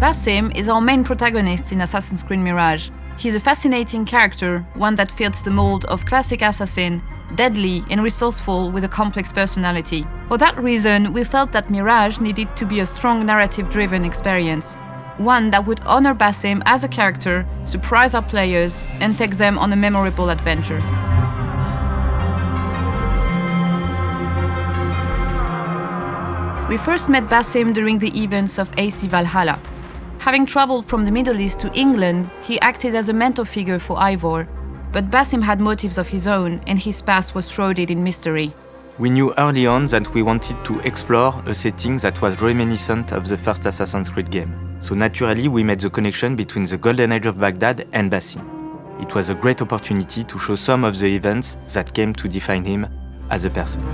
Basim is our main protagonist in Assassin's Creed Mirage. He's a fascinating character, one that fits the mold of classic assassin, deadly and resourceful with a complex personality. For that reason, we felt that Mirage needed to be a strong narrative-driven experience. One that would honor Basim as a character, surprise our players, and take them on a memorable adventure. We first met Basim during the events of AC Valhalla. Having traveled from the Middle East to England, he acted as a mentor figure for Ivor, but Basim had motives of his own and his past was shrouded in mystery. We knew early on that we wanted to explore a setting that was reminiscent of the first Assassin's Creed game. So naturally, we made the connection between the Golden Age of Baghdad and Basim. It was a great opportunity to show some of the events that came to define him as a person.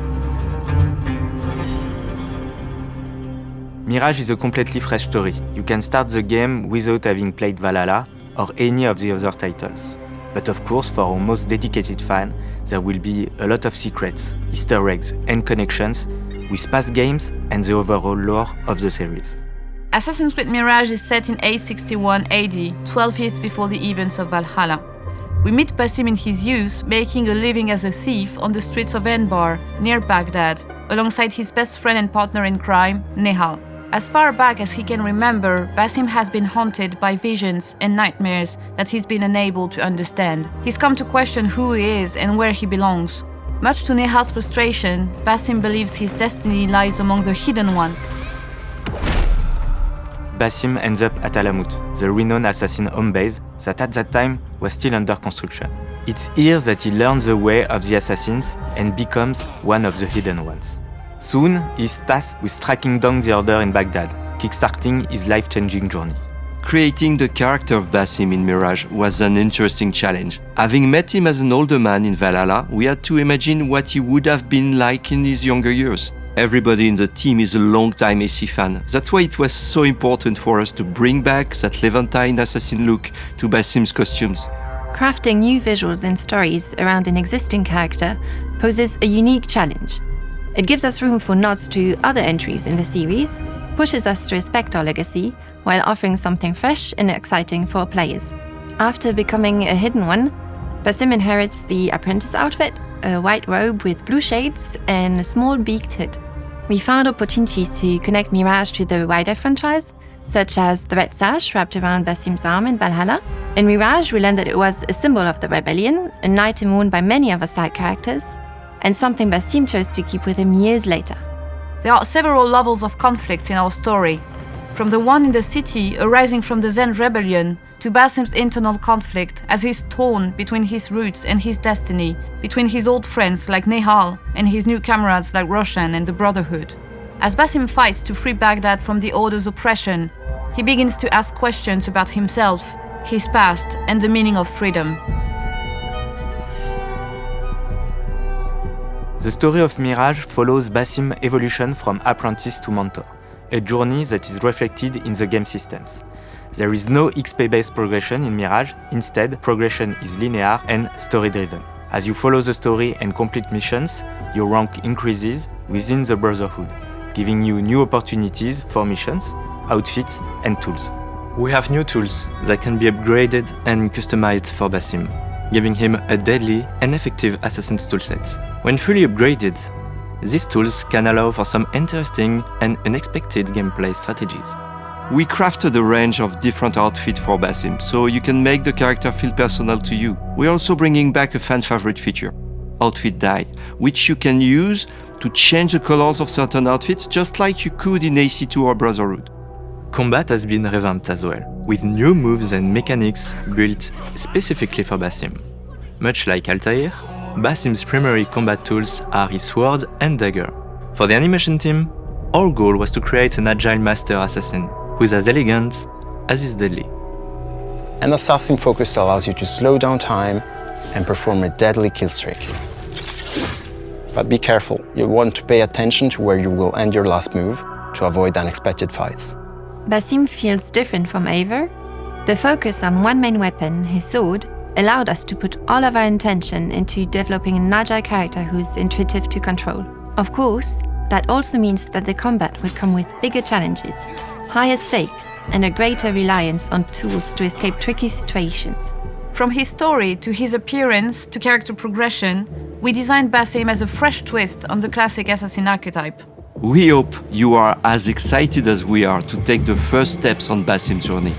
Mirage is a completely fresh story. You can start the game without having played Valhalla or any of the other titles. But of course, for our most dedicated fan, there will be a lot of secrets, Easter eggs and connections with past games and the overall lore of the series. Assassin's Creed Mirage is set in 861 AD, 12 years before the events of Valhalla. We meet Basim in his youth, making a living as a thief on the streets of Anbar, near Baghdad, alongside his best friend and partner in crime, Nehal. As far back as he can remember, Basim has been haunted by visions and nightmares that he's been unable to understand. He's come to question who he is and where he belongs. Much to Nehal's frustration, Basim believes his destiny lies among the hidden ones. Basim ends up at Alamut, the renowned assassin home base that at that time was still under construction. It's here that he learns the way of the assassins and becomes one of the hidden ones. Soon, he's tasked with tracking down the Order in Baghdad, kickstarting his life-changing journey. Creating the character of Basim in Mirage was an interesting challenge. Having met him as an older man in Valhalla, we had to imagine what he would have been like in his younger years. Everybody in the team is a long-time AC fan. That's why it was so important for us to bring back that Levantine assassin look to Basim's costumes. Crafting new visuals and stories around an existing character poses a unique challenge. It gives us room for nods to other entries in the series, pushes us to respect our legacy, while offering something fresh and exciting for our players. After becoming a hidden one, Basim inherits the apprentice outfit, a white robe with blue shades, and a small beaked hood. We found opportunities to connect Mirage to the wider franchise, such as the red sash wrapped around Basim's arm in Valhalla. In Mirage, we learned that it was a symbol of the rebellion, an item worn by many of our side characters, and something Basim chose to keep with him years later. There are several levels of conflicts in our story, from the one in the city arising from the Zend rebellion to Basim's internal conflict as he's torn between his roots and his destiny, between his old friends like Nehal and his new comrades like Roshan and the Brotherhood. As Basim fights to free Baghdad from the Order's oppression, he begins to ask questions about himself, his past, and the meaning of freedom. The story of Mirage follows Basim's evolution from apprentice to mentor, a journey that is reflected in the game systems. There is no XP-based progression in Mirage, instead, progression is linear and story-driven. As you follow the story and complete missions, your rank increases within the Brotherhood, giving you new opportunities for missions, outfits, and tools. We have new tools that can be upgraded and customized for Basim, giving him a deadly and effective assassin's toolset. When fully upgraded, these tools can allow for some interesting and unexpected gameplay strategies. We crafted a range of different outfits for Basim, so you can make the character feel personal to you. We're also bringing back a fan favorite feature, outfit dye, which you can use to change the colors of certain outfits just like you could in AC2 or Brotherhood. Combat has been revamped as well, with new moves and mechanics built specifically for Basim. Much like Altair, Basim's primary combat tools are his sword and dagger. For the animation team, our goal was to create an agile master assassin who's as elegant as he's deadly. An assassin focus allows you to slow down time and perform a deadly kill streak. But be careful, you'll want to pay attention to where you will end your last move to avoid unexpected fights. Basim feels different from Eivor. The focus on one main weapon, his sword, allowed us to put all of our intention into developing an agile character who's intuitive to control. Of course, that also means that the combat will come with bigger challenges. higher stakes, and a greater reliance on tools to escape tricky situations. From his story to his appearance to character progression, we designed Basim as a fresh twist on the classic assassin archetype. We hope you are as excited as we are to take the first steps on Basim's journey.